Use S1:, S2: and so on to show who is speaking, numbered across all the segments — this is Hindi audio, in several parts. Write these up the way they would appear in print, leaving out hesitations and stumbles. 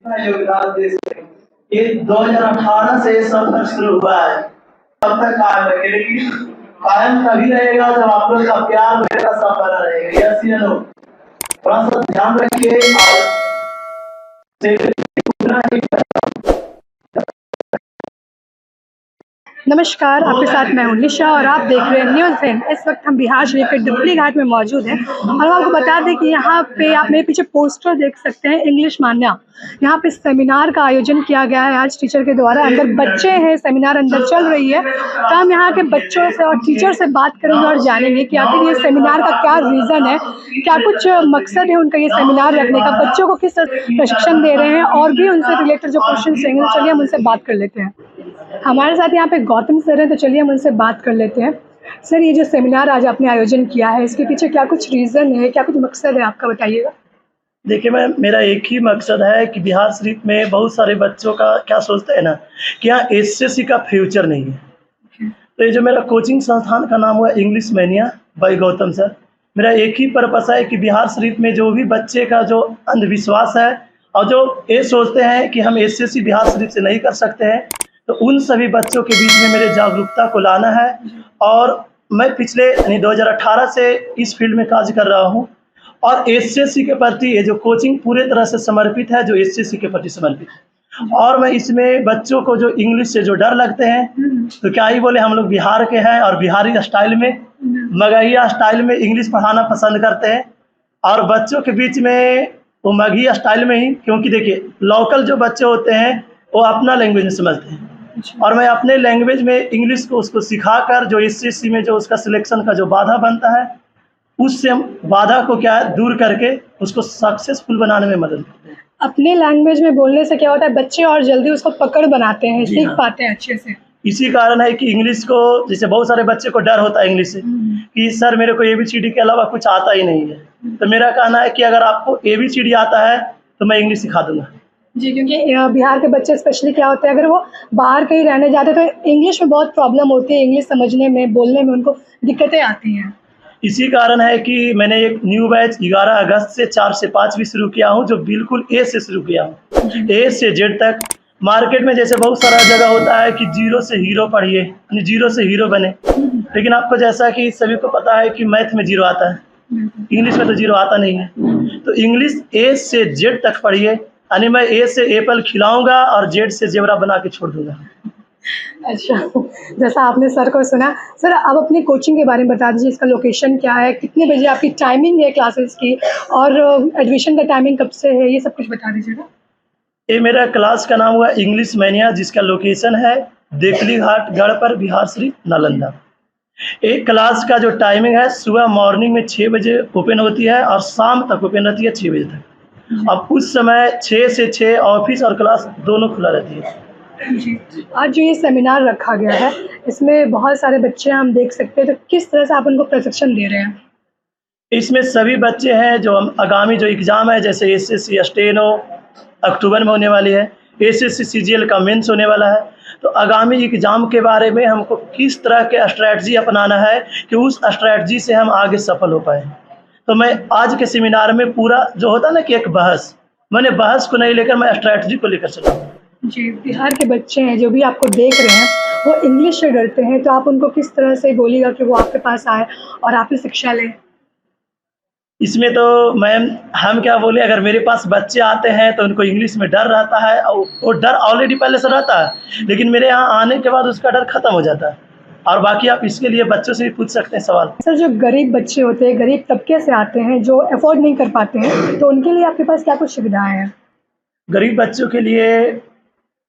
S1: योगदान दे सके। ये 2018 से सफर शुरू हुआ है, तब तक कायम रखे, लेकिन कायम तभी रहेगा जब आप लोग का प्यार मेरा साथ बना रहेगा। यस या नो? थोड़ा सा ध्यान रखिए और
S2: नमस्कार, आपके साथ मैं हूं निशा और आप देख रहे हैं न्यूज़ एन। इस वक्त हम बिहार शरीफ के डुबली घाट में मौजूद हैं और हम आपको बता दें कि यहाँ पे आप मेरे पीछे पोस्टर देख सकते हैं, इंग्लिश मान्या। यहाँ पे सेमिनार का आयोजन किया गया है आज टीचर के द्वारा। अंदर बच्चे हैं, सेमिनार अंदर चल रही है, तो हम यहाँ के बच्चों से और टीचर से बात करेंगे और जानेंगे कि आखिर ये सेमिनार का क्या रीज़न है, क्या कुछ मकसद है उनका ये सेमिनार रखने का, बच्चों को किस प्रशिक्षण दे रहे हैं और भी उनसे रिलेटेड जो क्वेश्चन रहेंगे। तो चलिए हम उनसे बात कर लेते हैं। हमारे साथ यहाँ पे गौतम सर हैं, तो चलिए हम उनसे बात कर लेते हैं। सर, ये जो सेमिनार आज आपने आयोजन किया है, इसके पीछे क्या कुछ रीज़न है, क्या कुछ मकसद है आपका, बताइएगा।
S3: देखिए मैम, मेरा एक ही मकसद है कि बिहार शरीफ में बहुत सारे बच्चों का क्या सोचते हैं ना कि यहाँ एसएससी का फ्यूचर नहीं है। तो ये जो मेरा कोचिंग संस्थान का नाम हुआ English mania by Gautam sir, मेरा एक ही पर्पस है कि बिहार शरीफ में जो भी बच्चे का जो अंधविश्वास है और जो ये सोचते हैं कि हम एसएससी बिहार शरीफ से नहीं कर सकते हैं, तो उन सभी बच्चों के बीच में मेरे जागरूकता को लाना है। और मैं पिछले 2018 से इस फील्ड में कार्य कर रहा हूँ और एसएससी के प्रति ये जो कोचिंग पूरे तरह से समर्पित है, जो एसएससी के प्रति समर्पित है। और मैं इसमें बच्चों को जो इंग्लिश से जो डर लगते हैं, तो क्या ही बोले, हम लोग बिहार के हैं और बिहारी स्टाइल में, मगहिया स्टाइल में इंग्लिश पढ़ाना पसंद करते हैं। और बच्चों के बीच में वो मगही स्टाइल में ही, क्योंकि देखिए लोकल जो बच्चे होते हैं वो अपना लैंग्वेज में समझते हैं और मैं अपने लैंग्वेज में इंग्लिश को उसको सिखाकर जो एसएससी में जो उसका सिलेक्शन का जो बाधा बनता है, उससे हम बाधा को क्या है दूर करके उसको सक्सेसफुल बनाने में मदद करते हैं।
S2: अपने लैंग्वेज में बोलने से क्या होता है, बच्चे और जल्दी उसको पकड़ बनाते हैं, सीख पाते हैं अच्छे से।
S3: इसी कारण है कि इंग्लिश को, जैसे बहुत सारे बच्चे को डर होता है इंग्लिश से कि सर मेरे को एबीसीडी के अलावा कुछ आता ही नहीं है, तो मेरा कहना है कि अगर आपको एबीसीडी आता है तो मैं इंग्लिश सिखा दूंगा
S2: जी, क्योंकि बिहार के बच्चे स्पेशली क्या होते हैं, अगर वो बाहर कहीं रहने जाते हैं तो इंग्लिश में बहुत प्रॉब्लम होती है, इंग्लिश समझने में, बोलने में उनको दिक्कतें आती हैं।
S3: इसी कारण है कि मैंने एक न्यू बैच 11 अगस्त से 4 से 5 भी शुरू किया हूँ, जो बिल्कुल ए से शुरू किया हूँ, ए से जेड तक। मार्केट में जैसे बहुत सारा जगह होता है कि जीरो से हीरो पढ़िए, यानी जीरो से हीरो बने, लेकिन आपको जैसा कि सभी को पता है कि मैथ में जीरो आता है, इंग्लिश में तो जीरो आता नहीं है। तो इंग्लिश ए से जेड तक पढ़िए, यानी मैं ए से एप्पल खिलाऊंगा और जेड से जेबरा बना के छोड़ दूंगा।
S2: अच्छा, जैसा आपने सर को सुना, सर आप अपनी कोचिंग के बारे में बता दीजिए, इसका लोकेशन क्या है, कितने बजे आपकी टाइमिंग है क्लासेस की, और एडमिशन का टाइमिंग कब से है, ये सब कुछ बता दीजिएगा।
S3: ये मेरा क्लास का नाम हुआ इंग्लिश मैनिया, जिसका लोकेशन है देखली घाट गढ़ पर, बिहार शरीफ, नालंदा। एक क्लास का जो टाइमिंग है, सुबह मॉर्निंग में 6 बजे ओपन होती है और शाम तक ओपन रहती है 6 बजे तक। अब उस समय 6 से 6 ऑफिस और क्लास दोनों खुला रहती है।
S2: जी, आज जो ये सेमिनार रखा गया है, इसमें बहुत सारे बच्चे हम देख सकते हैं, तो किस तरह से आप उनको प्रशिक्षण दे रहे हैं?
S3: इसमें सभी बच्चे हैं जो हम आगामी जो एग्ज़ाम है, जैसे एसएससी स्टेनो अक्टूबर में होने वाली है, एसएससी सीजीएल का मेंस होने वाला है, तो आगामी एग्ज़ाम के बारे में हमको किस तरह के स्ट्रैटेजी अपनाना है कि उस स्ट्रैटेजी से हम आगे सफल हो पाए। तो मैं आज के सेमिनार में पूरा जो होता है ना कि एक बहस, मैंने बहस को नहीं लेकर मैं स्ट्रैटेजी को लेकर चला।
S2: जी, बिहार के बच्चे हैं जो भी आपको देख रहे हैं, वो इंग्लिश से डरते हैं, तो आप उनको किस तरह से बोलिएगा कि वो आपके पास आए और आपसे शिक्षा लें?
S3: इसमें तो मैम हम क्या बोले, अगर मेरे पास बच्चे आते हैं तो उनको इंग्लिश में डर रहता है और वो डर ऑलरेडी पहले से रहता है, लेकिन मेरे यहाँ आने के बाद उसका डर खत्म हो जाता है। और बाकी आप इसके लिए बच्चों से भी पूछ सकते हैं सवाल।
S2: सर, जो गरीब बच्चे होते हैं, गरीब तबके से आते हैं, जो अफोर्ड नहीं कर पाते हैं, तो उनके लिए आपके पास क्या कुछ सुविधाएँ हैं?
S3: गरीब बच्चों के लिए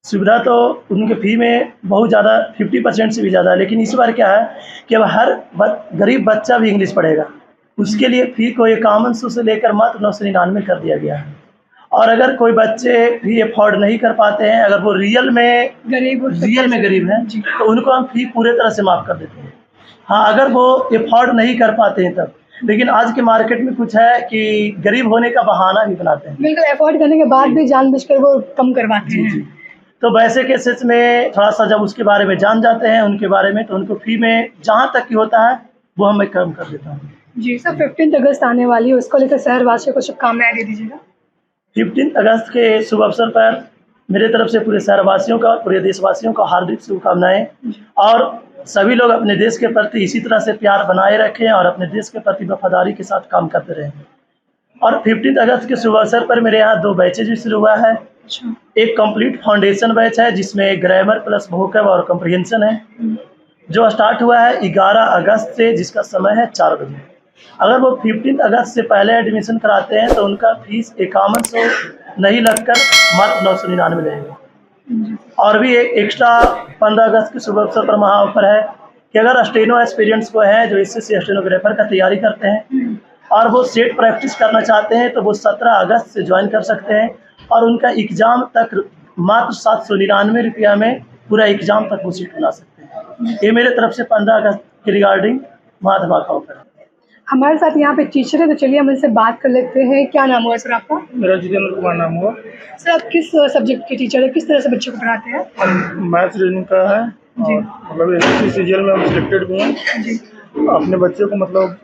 S3: सुविधा तो उनके फ़ी में बहुत ज़्यादा 50% से भी ज़्यादा है, लेकिन इस बार क्या है कि अब हर गरीब बच्चा भी इंग्लिश पढ़ेगा, उसके लिए फ़ी को 5100 से लेकर मात्र 999 कर दिया गया है। और अगर कोई बच्चे भी अफोर्ड नहीं कर पाते हैं, अगर वो रियल में गरीब हैं, तो उनको हम फ़ी पूरे तरह से माफ़ कर देते हैं। हाँ, अगर वो अफोर्ड नहीं कर पाते हैं तब, लेकिन आज के मार्केट में कुछ है कि गरीब होने का बहाना भी बनाते हैं।
S2: बिल्कुल, अफोर्ड करने के बाद भी जानबूझकर वो कम करवाते हैं।
S3: तो वैसे केसेस में थोड़ा सा जब उसके बारे में जान जाते हैं उनके बारे में, तो उनको फ़ी में जहाँ तक की होता है वो मैं कम कर देता हूँ।
S2: जी सर, 15 अगस्त आने वाली है, उसको लेकर शहरवासियों को शुभकामनाएं दे दीजिएगा।
S3: 15 अगस्त के शुभ अवसर पर मेरे तरफ से पूरे शहरवासियों का और पूरे देशवासियों को हार्दिक शुभकामनाएं, और सभी लोग अपने देश के प्रति इसी तरह से प्यार बनाए रखें और अपने देश के प्रति वफादारी के साथ काम करते रहें। और 15 अगस्त के शुभ अवसर पर मेरे यहाँ 2 बैचेज भी शुरू हुआ है। एक कंप्लीट फाउंडेशन बैच है जिसमें ग्रामर प्लस वोकैब और कम्प्रिहेंशन है, जो स्टार्ट हुआ है 11 अगस्त से, जिसका समय है 4 बजे। अगर वो 15 अगस्त से पहले एडमिशन कराते हैं तो उनका फीस 5100 नहीं लगकर मात्र 999 लगेगा। और भी एक एक्स्ट्रा 15 अगस्त के शुभ अवसर पर महा ऑफर है कि अगर स्टेनो एक्सपीरियंस को है जो एसएससी स्टेनोग्राफर का तैयारी करते हैं और वो सेट प्रैक्टिस करना चाहते हैं तो वो 17 अगस्त से ज्वाइन कर सकते हैं, और उनका एग्ज़ाम तक मात्र 799 रुपया में पूरा एग्ज़ाम तक वो सीट बना सकते हैं। ये मेरे तरफ से 15 अगस्त के रिगार्डिंग महात्मा का ऑफर है।
S2: हमारे साथ यहाँ पे टीचर है, तो चलिए हम उनसे बात कर लेते हैं। क्या नाम हुआ सर आपका?
S4: मेरा जितेंद्र कुमार नाम हुआ।
S2: सर आप किस सब्जेक्ट के टीचर है, किस तरह से बच्चों को पढ़ाते हैं?
S4: मैथ्स रीजनिंग का है
S2: जी।
S4: मतलब एसएससी सीजीएल में हम सिलेक्टेड भी हैं।
S2: जी।
S4: अपने बच्चे को मतलब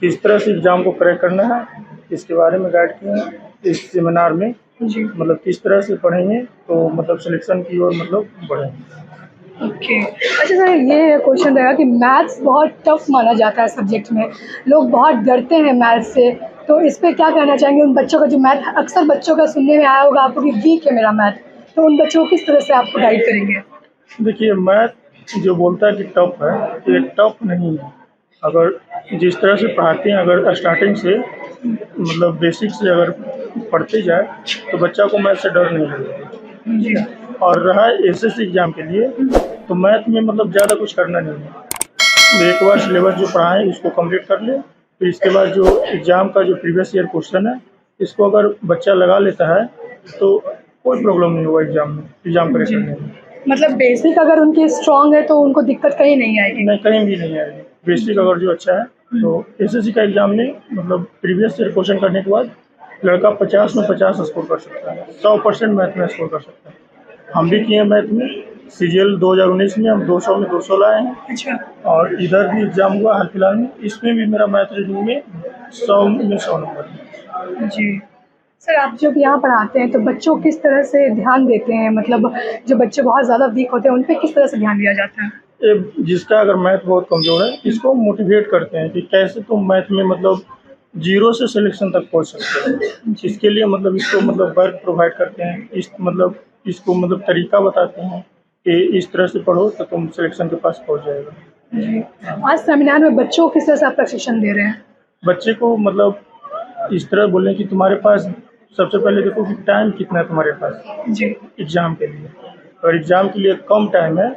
S4: किस तरह से एग्ज़ाम को क्रैक करना है इसके बारे में गाइड किए हैं इस सेमिनार में।
S2: जी।
S4: मतलब किस तरह से पढ़ेंगे तो मतलब सिलेक्शन की ओर मतलब बढ़ेंगे।
S2: ओके। अच्छा सर, ये क्वेश्चन रहेगा कि मैथ्स बहुत टफ माना जाता है सब्जेक्ट में, लोग बहुत डरते हैं मैथ्स से, तो इस पर क्या कहना चाहेंगे उन बच्चों का जो मैथ अक्सर बच्चों का सुनने में आया होगा आपको कि वीक है मेरा मैथ, तो उन बच्चों को किस तरह से आपको गाइड करेंगे?
S4: देखिए, मैथ जो बोलता है कि टफ है, ये टफ नहीं है। अगर जिस तरह से पढ़ाते हैं, अगर स्टार्टिंग से मतलब बेसिक से अगर पढ़ते जाए तो बच्चा को मैथ से डर नहीं लगेगा।
S2: जी।
S4: और रहा एसएससी एग्ज़ाम के लिए तो मैथ में मतलब ज़्यादा कुछ करना नहीं है। एक बार सिलेबस जो पढ़ा है इसको कंप्लीट कर ले, फिर इसके बाद जो एग्ज़ाम का जो प्रीवियस ईयर क्वेश्चन है इसको अगर बच्चा लगा लेता है तो कोई प्रॉब्लम नहीं होगा एग्ज़ाम क्रैक करने में।
S2: मतलब बेसिक अगर उनकी स्ट्रांग है तो उनको दिक्कत कहीं नहीं आएगी?
S4: नहीं, कहीं भी नहीं आएगी। बेसिक अगर जो अच्छा है तो एसएससी का एग्ज़ाम में मतलब प्रीवियस ईयर क्वेश्चन करने के बाद लड़का 50 में 50 स्कोर कर सकता है, 100% मैथ में स्कोर कर सकता है। हम भी किए हैं मैथ में, सीजीएल 2019 में हम 200 में 200 लाए हैं।
S2: अच्छा।
S4: और इधर भी एग्ज़ाम हुआ हाल फिलहाल में, इसमें भी मेरा मैथ रीडिंग में 100 में 100 नंबर है।
S2: जी। सर आप जब यहाँ पढ़ाते हैं तो बच्चों को किस तरह से ध्यान देते हैं, मतलब जो बच्चे बहुत ज़्यादा वीक होते हैं उन पर किस तरह से ध्यान दिया जाता है?
S4: जिसका अगर मैथ बहुत कमज़ोर है इसको मोटिवेट करते हैं कि कैसे तुम मैथ में मतलब 0 से सिलेक्शन तक पहुँच सकते हो। इसके लिए मतलब इसको मतलब वर्क प्रोवाइड करते हैं, इसको मतलब तरीका बताते हैं कि इस तरह से पढ़ो तो तुम सिलेक्शन के पास पहुँच जाएगा।
S2: जी। आज सेमिनार में बच्चों को किस तरह से आप प्रशिक्षण दे रहे हैं?
S4: बच्चे को मतलब इस तरह बोलें कि तुम्हारे पास सबसे पहले देखो कि टाइम कितना है तुम्हारे पास
S2: जी।
S4: एग्ज़ाम के लिए। अगर एग्ज़ाम के लिए कम टाइम है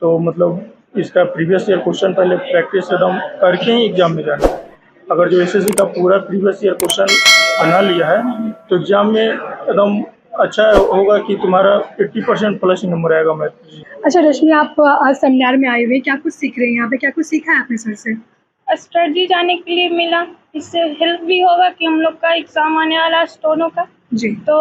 S4: तो मतलब इसका प्रीवियस ईयर क्वेश्चन पहले प्रैक्टिस एकदम करके ही एग्ज़ाम में जाना है। अगर जो एसएससी का पूरा प्रीवियस ईयर क्वेश्चन बना लिया है तो एग्ज़ाम में एकदम अच्छा होगा कि तुम्हारा 80% प्लस ही नंबर आएगा मैथ।
S2: अच्छा रश्मि, आप आज सेमिनार में आए हुए, क्या कुछ सीख रहे हैं यहाँ पे, क्या कुछ सीखा है आपने सर से?
S5: स्टडी जाने के लिए मिला, इससे हेल्प भी होगा कि हम लोग का एग्ज़ाम आने वाला है स्टोनो का।
S2: जी।
S5: तो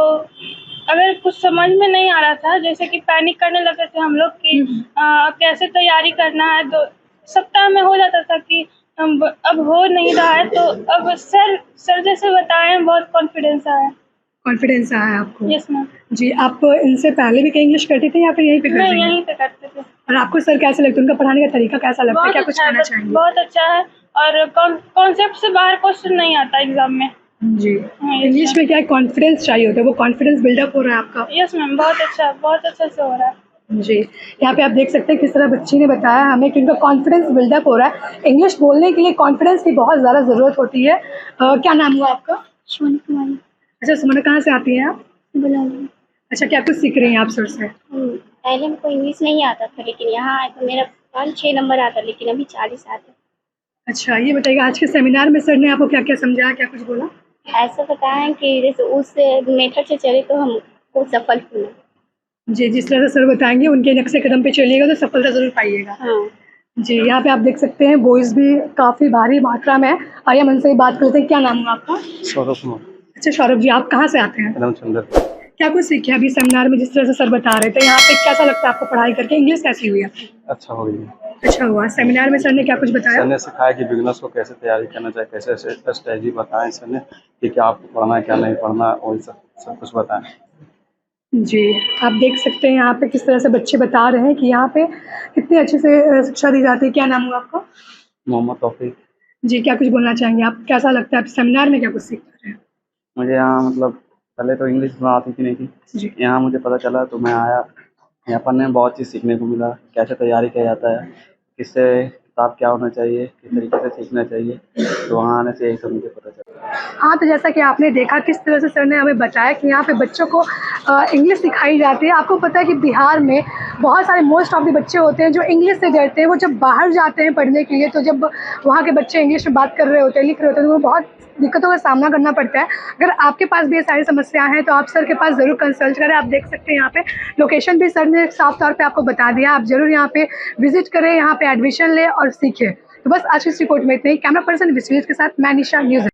S5: अगर कुछ समझ में नहीं आ रहा था, जैसे कि पैनिक करने लगे थे हम लोग कि कैसे तैयारी करना है, तो सप्ताह में हो जाता था कि अब हो नहीं रहा है, तो अब सर जैसे बताए बहुत कॉन्फिडेंस आया।
S2: कॉन्फिडेंस आया आपको?
S5: Yes ma'am.
S2: जी। आप इनसे पहले भी कहीं इंग्लिश करते थे या फिर यहीं पे करते
S5: नहीं,
S2: हैं?
S5: यहीं पे करते थे।
S2: और आपको सर कैसे लगता है, उनका पढ़ाने का तरीका कैसा लगता है, क्या कुछ कहना चाहेंगे?
S5: बहुत अच्छा है, और कॉन्सेप्ट से बाहर क्वेश्चन नहीं आता एग्जाम में।
S2: जी। इंग्लिश में क्या है, कॉन्फिडेंस चाहिए होता है, वो कॉन्फिडेंस बिल्डअप हो रहा है आपका?
S5: यस मैम, बहुत अच्छा से हो रहा है।
S2: जी। यहाँ पे आप देख सकते हैं किस तरह बच्ची ने बताया हमें कि उनका कॉन्फिडेंस बिल्डअप हो रहा है। इंग्लिश बोलने के लिए कॉन्फिडेंस की बहुत ज़्यादा ज़रूरत होती है। क्या नाम हुआ आपका?
S5: सुमन कुमारी।
S2: अच्छा सुमन, कहाँ से आती हैं आप?
S5: बुलाओ।
S2: अच्छा, क्या कुछ सीख रही हैं आप सर से?
S6: पहले हमको इंग्लिश नहीं आता था, लेकिन यहाँ आए तो मेरा 5-6 नंबर आता, लेकिन अभी 40 आता।
S2: अच्छा, ये बताइएगा आज के सेमिनार में सर ने आपको क्या क्या समझाया, क्या कुछ बोला?
S6: ऐसा बताएं कि जैसे उस मेथड से चले तो हमको सफल होना।
S2: जी, जिस तरह से सर बताएंगे उनके नक्शे कदम पे चलिएगा तो सफलता ज़रूर पाइएगा।
S6: हाँ।
S2: जी। यहाँ पे आप देख सकते हैं बॉयज़ भी काफ़ी भारी मात्रा में है। आइए हम उनसे ही बात करते हैं। क्या नाम हुआ आपका?
S7: सौरभ कुमार।
S2: अच्छा सौरभ जी, आप कहाँ से आते हैं?
S7: रामचंद्र।
S2: क्या कुछ सीखे अभी सेमिनार में, जिस तरह से सर बता रहे थे, यहाँ पे कैसा लगता है आपको पढ़ाई करके, इंग्लिश कैसी हुई आपकी?
S7: अच्छा हो गई।
S2: अच्छा हुआ। सेमिनार में सर ने क्या कुछ बताया?
S7: सर ने सिखाया कि बिगनर्स को कैसे तैयारी करना चाहिए, कैसे स्ट्रेटजी बताएं सर ने कि क्या आपको पढ़ना है क्या नहीं पढ़ना, वही सब कुछ बताएं।
S2: जी, आप देख सकते हैं यहाँ पे किस तरह से बच्चे बता रहे हैं कि यहाँ पे कितनी अच्छे से शिक्षा दी जाती है। क्या नाम हुआ आपका?
S7: मोहम्मद तौफीक।
S2: जी, क्या कुछ बोलना चाहेंगे आप? कैसा लगता है आप सेमिनार में क्या कुछ सीख रहे हैं?
S7: मुझे यहाँ मतलब पहले तो इंग्लिश सुना आती थी नहीं थी,
S2: जी।
S7: यहाँ मुझे पता चला तो मैं आया। यहाँ पढ़ने में बहुत चीज़ सीखने को मिला, कैसे तैयारी किया जाता है, किससे किताब क्या होना चाहिए, किस तरीके से सीखना चाहिए, तो वहाँ आने से यही सब मुझे पता चला।
S2: हाँ, तो जैसा कि आपने देखा किस तरह से सर ने हमें बताया कि यहाँ पे बच्चों को इंग्लिश सिखाई जाती है। आपको पता है कि बिहार में बहुत सारे मोस्ट ऑफ द बच्चे होते हैं जो इंग्लिश से डरते हैं। वो जब बाहर जाते हैं पढ़ने के लिए तो जब वहाँ के बच्चे इंग्लिश में बात कर रहे होते हैं, लिख रहे होते हैं, तो वो बहुत दिक्कतों का सामना करना पड़ता है। अगर आपके पास भी ये सारी समस्याएं हैं तो आप सर के पास ज़रूर कंसल्ट करें। आप देख सकते हैं यहाँ पे लोकेशन भी सर ने साफ तौर पे आपको बता दिया। आप ज़रूर यहाँ पे विजिट करें, यहाँ पे एडमिशन लें और सीखें। तो बस आज की इस रिपोर्ट में इतना ही। कैमरा पर्सन विश्वजीत के साथ मैं निशा, न्यूज़।